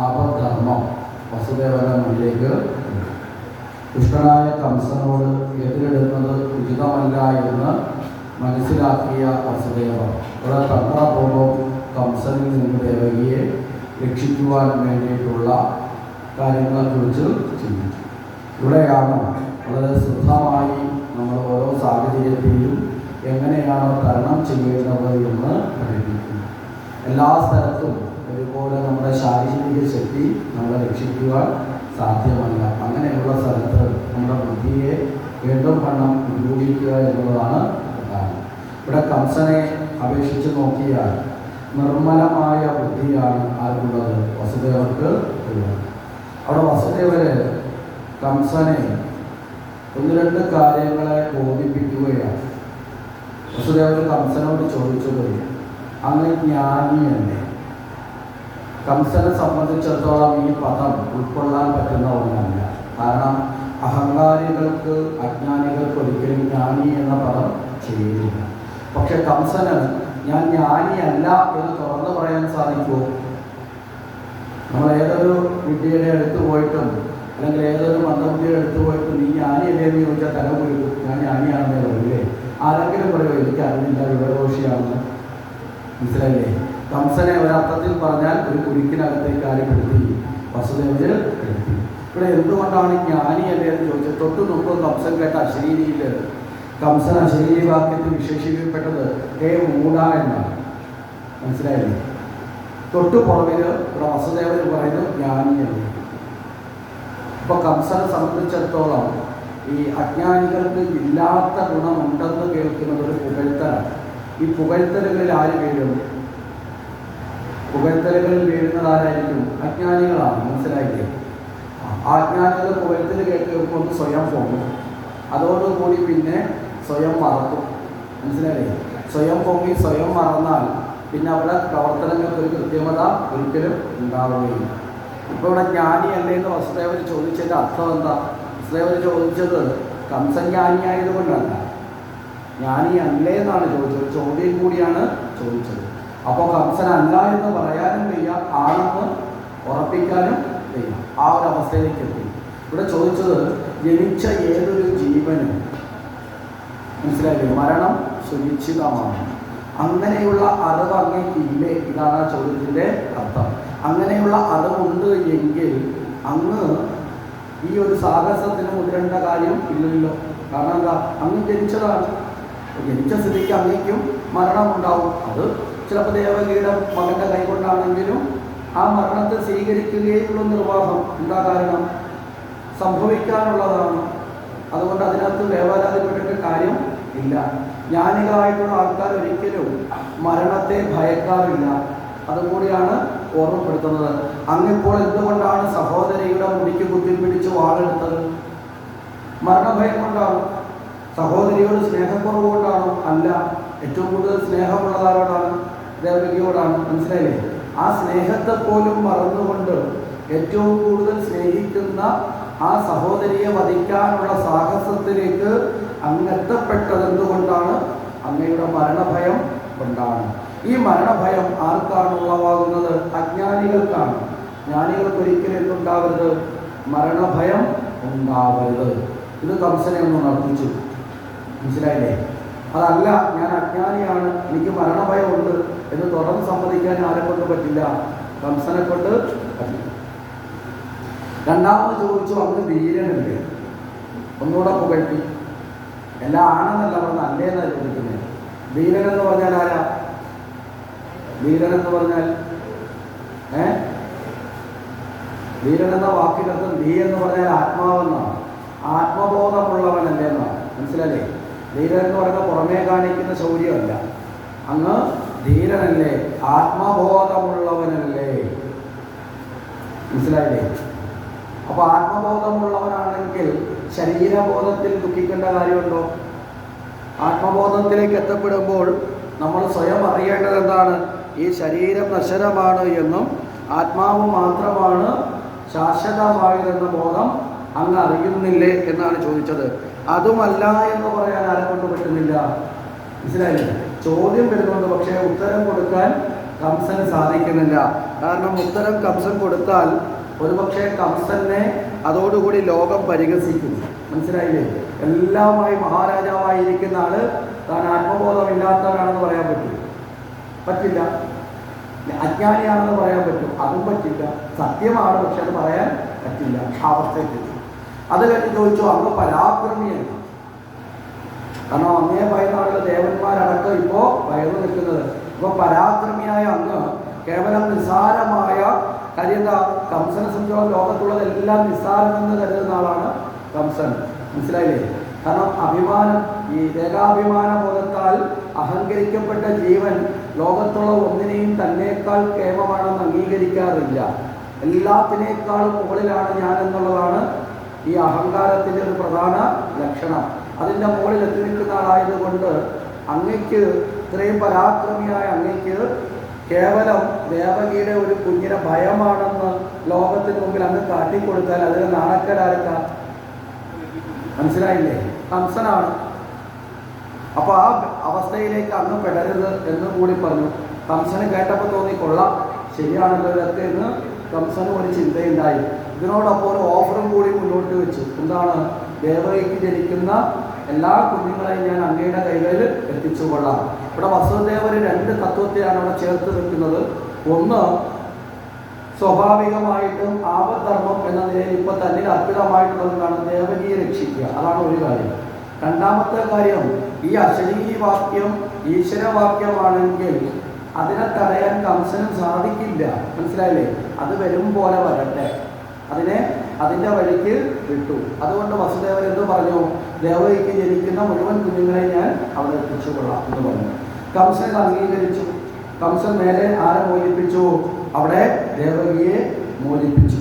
ആപദ്ധർമ്മം വസുദേവന്റെ മുന്നിലേക്ക് ദുഷ്ടനായ കംസനോട് എതിരിടുന്നത് ഉചിതമല്ല എന്ന് മനസ്സിലാക്കിയ വസുദേവർ ഇവിടെ തന്ത്രപൂർവ്വം കംസനിൽ നിന്ന് ദേവകിയെ രക്ഷിക്കുവാൻ വേണ്ടിയിട്ടുള്ള കാര്യങ്ങളെക്കുറിച്ച് ചിന്തിച്ചു. ഇവിടെയാണ് വളരെ ശ്രദ്ധമായി നമ്മൾ ഓരോ സാഹചര്യത്തെയും എങ്ങനെയാണ് തരണം ചെയ്യേണ്ടത് എന്ന് പഠിപ്പിക്കുന്നു. എല്ലാ സ്ഥലത്തും ഒരുപോലെ നമ്മുടെ ശാരീരിക ശക്തി നമ്മളെ രക്ഷിക്കുവാൻ സാധ്യമല്ല. അങ്ങനെയുള്ള സ്ഥലത്ത് നമ്മുടെ ബുദ്ധിയെ വീണ്ടും വണ്ണം ഉപയോഗിക്കുക എന്നുള്ളതാണ് പ്രധാനം. ഇവിടെ കംസനെ അപേക്ഷിച്ച് നോക്കിയാൽ നിർമ്മലമായ ബുദ്ധിയാണ് ആർക്കുള്ളത്? വസുദേവർക്ക് ഉള്ളത്. അവിടെ വസുദേവര് കംസനെ ഒന്ന് രണ്ട് കാര്യങ്ങളെ ബോധിപ്പിക്കുകയാണ്. വസുദേവർ കംസനോട് ചോദിച്ചത്, അങ്ങ് ജ്ഞാനിയല്ലേ? കംസനെ സംബന്ധിച്ചിടത്തോളം ഈ പദം ഉൾക്കൊള്ളാൻ പറ്റുന്ന ഒന്നല്ല. കാരണം അഹങ്കാരികൾക്ക് അജ്ഞാനികൾക്ക് ഒരിക്കലും ജ്ഞാനി എന്ന പദം ചെയ്യില്ല. പക്ഷെ കംസന് ഞാൻ ജ്ഞാനിയല്ല എന്ന് തുറന്നു പറയാൻ സാധിക്കുമോ? നമ്മൾ ഏതൊരു വിദ്യയുടെ അടുത്ത് പോയിട്ടും അല്ലെങ്കിൽ ഏതൊരു മന്ദബുദ്ധിയുടെ അടുത്ത് പോയിട്ടും നീ ജ്ഞാനിയല്ലേ എന്ന് ചോദിച്ചാൽ തല പോയിട്ടു ഞാൻ ജ്ഞാനിയാണെന്നേ പറയില്ലേ? ആരെങ്കിലും പറയുമോ എനിക്ക് അറിവില്ല, വിവരദോഷിയാണെന്ന്? മനസ്സിലായില്ലേ? കംസനെ ഒരർത്ഥത്തിൽ പറഞ്ഞാൽ ഒരു കുരുക്കിനകത്തേക്ക് ആരെപ്പെടുത്തി? വസുദേവര് എടുത്തി. ഇവിടെ എന്തുകൊണ്ടാണ് ജ്ഞാനിയല്ലേ എന്ന് ചോദിച്ചത്? തൊട്ടു മുമ്പ് കംസൻ കേട്ട അശരീരിയിൽ കംസൻ അശരീരി വാക്യത്തിൽ വിശേഷിക്കപ്പെട്ടത് മൂഢ എന്നാണ്. മനസ്സിലായില്ലേ? തൊട്ടു പുറകിൽ ഇവിടെ വസുദേവര് പറയുന്നത് ജ്ഞാനിയല്ലേ. ഇപ്പോൾ കംസനെ സംബന്ധിച്ചിടത്തോളം ഈ അജ്ഞാനികൾക്ക് ഇല്ലാത്ത ഗുണമുണ്ടെന്ന് കേൾക്കുന്നത് ഒരു പുകഴ്ത്തലാണ്. ഈ പുകഴ്ത്തലുകളിൽ ആര് വീഴും? പുകഴ്ത്തലുകളിൽ വീഴുന്നത് ആരായിരിക്കും? അജ്ഞാനികളാണ്. മനസ്സിലായില്ലേ? അജ്ഞാനികൾ പുകഴ്ത്തൽ കേൾക്കുമ്പോൾ സ്വയം പൊങ്ങും, അതോടുകൂടി പിന്നെ സ്വയം മറക്കും. മനസ്സിലായില്ലേ? സ്വയം പൊങ്ങി സ്വയം മറന്നാൽ പിന്നെ അവരുടെ പ്രവർത്തനങ്ങൾക്ക് ഒരു കൃത്യമത ഒരിക്കലും ഉണ്ടാവുകയില്ല. ഇപ്പോൾ ഇവിടെ ജ്ഞാനിയല്ലേ എന്ന് വസുദേവർ ചോദിച്ചതിൻ്റെ അർത്ഥം എന്താ? വസുദേവർ ചോദിച്ചത് കംസൻ ജ്ഞാനിയായതുകൊണ്ടല്ല, ജ്ഞാനിയല്ലേ എന്നാണ് ചോദിച്ചത്. ചോദ്യം കൂടിയാണ് ചോദിച്ചത്. അപ്പോൾ കംസൻ അല്ല എന്ന് പറയാനും വയ്യ, ആണെന്ന് ഉറപ്പിക്കാനും വയ്യ. ആ ഒരു അവസ്ഥയിലേക്ക് എത്തി. ഇവിടെ ചോദിച്ചത് ജനിച്ച ഏതൊരു ജീവനും മനസ്സിലായില്ലേ മരണം സുനിശ്ചിതമാണ്. അങ്ങനെയുള്ള അറിവ് അങ്ങേക്കില്ലേ? ഇതാണ് ആ ചോദ്യത്തിൻ്റെ അർത്ഥം. അങ്ങനെയുള്ള അറിവുണ്ട് എങ്കിൽ അങ്ങ് ഈ ഒരു സാഹസത്തിന് മുതിരേണ്ട കാര്യം ഇല്ലല്ലോ. കാരണം എന്താ? അങ്ങ് ജനിച്ചതാണ്. ജനിച്ച സ്ഥിതിക്ക് അങ്ങേക്കും മരണമുണ്ടാവും. അത് ചിലപ്പോൾ ദേവകിയുടെ മകൻ്റെ കൈകൊണ്ടാണെങ്കിലും ആ മരണത്തെ സ്വീകരിക്കുകയുള്ള നിർവാഹം എന്താ? കാരണം സംഭവിക്കാനുള്ളതാണ്. അതുകൊണ്ട് അതിനകത്ത് വേവലാതിപ്പെട്ടിട്ട് കാര്യം ഇല്ല. ജ്ഞാനികളായിട്ടുള്ള ആൾക്കാർ ഒരിക്കലും മരണത്തെ ഭയക്കാറില്ല. അതുകൂടിയാണ് ഓർമ്മപ്പെടുത്തുന്നത്. അങ്ങിപ്പോൾ എന്തുകൊണ്ടാണ് സഹോദരിയുടെ മുടിക്ക് കുത്തിപ്പിടിച്ച് വാളെടുത്തത്? മരണഭയം കൊണ്ടാണ്. സഹോദരിയോട് സ്നേഹക്കുറവ് കൊണ്ടാണോ? അല്ല. ഏറ്റവും കൂടുതൽ സ്നേഹമുള്ളതാരോടാണ്? ദേവകിയോടാണ്. മനസ്സിലായില്ലേ? ആ സ്നേഹത്തെ പോലും മറന്നുകൊണ്ട് ഏറ്റവും കൂടുതൽ സ്നേഹിക്കുന്ന ആ സഹോദരിയെ വധിക്കാനുള്ള സാഹസത്തിലേക്ക് അങ്ങെത്തപ്പെട്ടത് എന്തുകൊണ്ടാണ്? അങ്ങയുടെ മരണഭയം കൊണ്ടാണ്. ഈ മരണഭയം ആർക്കാണ് ഉളവാകുന്നത്? അജ്ഞാനികൾക്കാണ്. ജ്ഞാനികൾക്ക് ഒരിക്കലും എന്തുണ്ടാവരുത്? മരണഭയം ഉണ്ടാവരുത്. ഇത് കംസനെ ഒന്ന് ഉണർത്തിച്ചു. മനസ്സിലായില്ലേ? അതല്ല, ഞാൻ അജ്ഞാനിയാണ്, എനിക്ക് മരണഭയമുണ്ട് എന്ന് തുറന്ന് സമ്മതിക്കാൻ ആരെ കൊണ്ട് പറ്റില്ല? കംസനെ കൊണ്ട് പറ്റില്ല. രണ്ടാമത് ചോദിച്ചു, അങ്ങ് ധീരനല്ലേ? ഒന്നുകൂടെ പുകഴ്ത്തി. എല്ലാം ആണെന്നല്ല പറഞ്ഞ അല്ലേന്നാണ് ചോദിക്കുന്നത്. ധീരനെന്ന് പറഞ്ഞാൽ ആരാ? ധീരനെന്ന് പറഞ്ഞാൽ ധീരനെന്ന വാക്കിനർത്ഥം ധീ എന്ന് പറഞ്ഞാൽ ആത്മാവെന്നാണ്. ആത്മബോധമുള്ളവനല്ലേ എന്നാണ്. മനസ്സിലല്ലേ? ധീരൻ എന്ന് പറയുന്നത് പുറമേ കാണിക്കുന്ന ശൗര്യമല്ല. അങ്ങ് ധീരനല്ലേ? ആത്മബോധമുള്ളവനല്ലേ? മനസ്സിലായില്ലേ? അപ്പോൾ ആത്മബോധമുള്ളവനാണെങ്കിൽ ശരീരബോധത്തിൽ ദുഃഖിക്കേണ്ട കാര്യമുണ്ടോ? ആത്മബോധത്തിലേക്ക് എത്തപ്പെടുമ്പോൾ നമ്മൾ സ്വയം അറിയേണ്ടത് എന്താണ്? ഈ ശരീരം നശ്വരമാണ് എന്നും ആത്മാവ് മാത്രമാണ് ശാശ്വതമായതെന്ന ബോധം അങ്ങ് അറിയുന്നില്ലേ എന്നാണ് ചോദിച്ചത്. അതുമല്ല എന്ന് പറയാൻ ആരെ കൊണ്ട് പറ്റുന്നില്ല? മനസ്സിലായില്ലേ? ചോദ്യം വരുന്നുണ്ട്, പക്ഷേ ഉത്തരം കൊടുക്കാൻ കംസന് സാധിക്കുന്നില്ല. കാരണം ഉത്തരം കംസൻ കൊടുത്താൽ ഒരുപക്ഷെ കംസനെ അതോടുകൂടി ലോകം പരിഹസിക്കും. മനസ്സിലായില്ലേ? എല്ലാമായി മഹാരാജാവായിരിക്കുന്ന ആള് താൻ ആത്മബോധമില്ലാത്തവനാണെന്ന് പറയാൻ പറ്റില്ല. അജ്ഞാനിയാണെന്ന് പറയാൻ പറ്റും, അതും പറ്റില്ല. സത്യമാണ്, പക്ഷെ അത് പറയാൻ പറ്റില്ല. അവസ്ഥയ്ക്ക് അത് കഴിഞ്ഞ് ചോദിച്ചു, അങ്ങ് പരാക്രമിയാണ്. കാരണം അങ്ങേ ഭയന്നാളുടെ ദേവന്മാരടക്കം ഇപ്പോൾ ഭയന്ന് നിൽക്കുന്നത്. ഇപ്പോൾ പരാക്രമിയായ അങ്ങ് കേവലം നിസ്സാരമായ കാര്യം എന്താ? കംസനെ സംബന്ധിച്ചോളം ലോകത്തുള്ളതെല്ലാം നിസ്സാരമെന്ന് കരുതുന്ന ആളാണ് കംസൻ. മനസ്സിലായില്ലേ? കാരണം അഭിമാനം, ഈ ദേഹാഭിമാന ബോധത്താൽ അഹങ്കരിക്കപ്പെട്ട ജീവൻ ലോകത്തുള്ള ഒന്നിനെയും തന്നേക്കാൾ കേമമാണെന്ന് അംഗീകരിക്കാറില്ല. എല്ലാത്തിനേക്കാളും മുകളിലാണ് ഞാൻ എന്നുള്ളതാണ് ഈ അഹങ്കാരത്തിൻ്റെ ഒരു പ്രധാന ലക്ഷണം. അതിൻ്റെ മുകളിൽ എത്തി നിൽക്കുന്ന ആളായതുകൊണ്ട് അങ്ങയ്ക്ക്, ഇത്രയും പരാക്രമിയായ അങ്ങയ്ക്ക് കേവലം ദേവകിയുടെ ഒരു കുഞ്ഞിനെ ഭയമാണെന്ന് ലോകത്തിന് മുമ്പിൽ അങ്ങ് കാട്ടിക്കൊടുത്താൽ അതിന് നാണക്കേടാർക്കാം? മനസ്സിലായില്ലേ? കംസനാണ്. അപ്പോൾ ആ അവസ്ഥയിലേക്ക് അങ്ങ് പെടരുത് എന്ന് കൂടി പറഞ്ഞു. കംസന് കേട്ടപ്പോൾ തോന്നി, കൊള്ളാം, ശരിയാണല്ലോ ഇതൊക്കെ എന്ന് കംസന് ഒരു ചിന്തയുണ്ടായി. ഇതിനോടൊപ്പം ഒരു ഓഫറും കൂടി മുന്നോട്ട് വെച്ചു. എന്താണ്? ദേവകിക്ക് ജനിക്കുന്ന എല്ലാ കുഞ്ഞുങ്ങളെയും ഞാൻ അങ്ങയുടെ കൈകളിൽ എത്തിച്ചു കൊള്ളാം. ഇവിടെ വസുദേവർ രണ്ട് തത്വത്തെയാണ് അവിടെ ചേർത്ത് വെക്കുന്നത്. ഒന്ന്, സ്വാഭാവികമായിട്ടും ആപദ്ധർമ്മം എന്ന നിലയിൽ ഇപ്പം തന്നിൽ അർപ്പിതമായിട്ടുള്ളതാണ് ദേവകിയെ രക്ഷിക്കുക. അതാണ് ഒരു കാര്യം. രണ്ടാമത്തെ കാര്യം, ഈ അശരീരി വാക്യം ഈശ്വരവാക്യമാണെങ്കിൽ അതിനെ തടയാൻ കംസനും സാധിക്കില്ല. മനസ്സിലായില്ലേ? അത് വരും പോലെ വരട്ടെ, അതിൻ്റെ വഴിക്ക് വിട്ടു. അതുകൊണ്ട് വസുദേവൻ എന്ത് പറഞ്ഞു? ദേവകിക്ക് ജനിക്കുന്ന മുഴുവൻ കുഞ്ഞുങ്ങളെ ഞാൻ അവിടെ എത്തിച്ചു കൊള്ളാം എന്ന് പറഞ്ഞു. കംസൻ അംഗീകരിച്ചു. കംസൻ നേരെ ആരെ മോചിപ്പിച്ചു? അവിടെ ദേവകിയെ മോചിപ്പിച്ചു.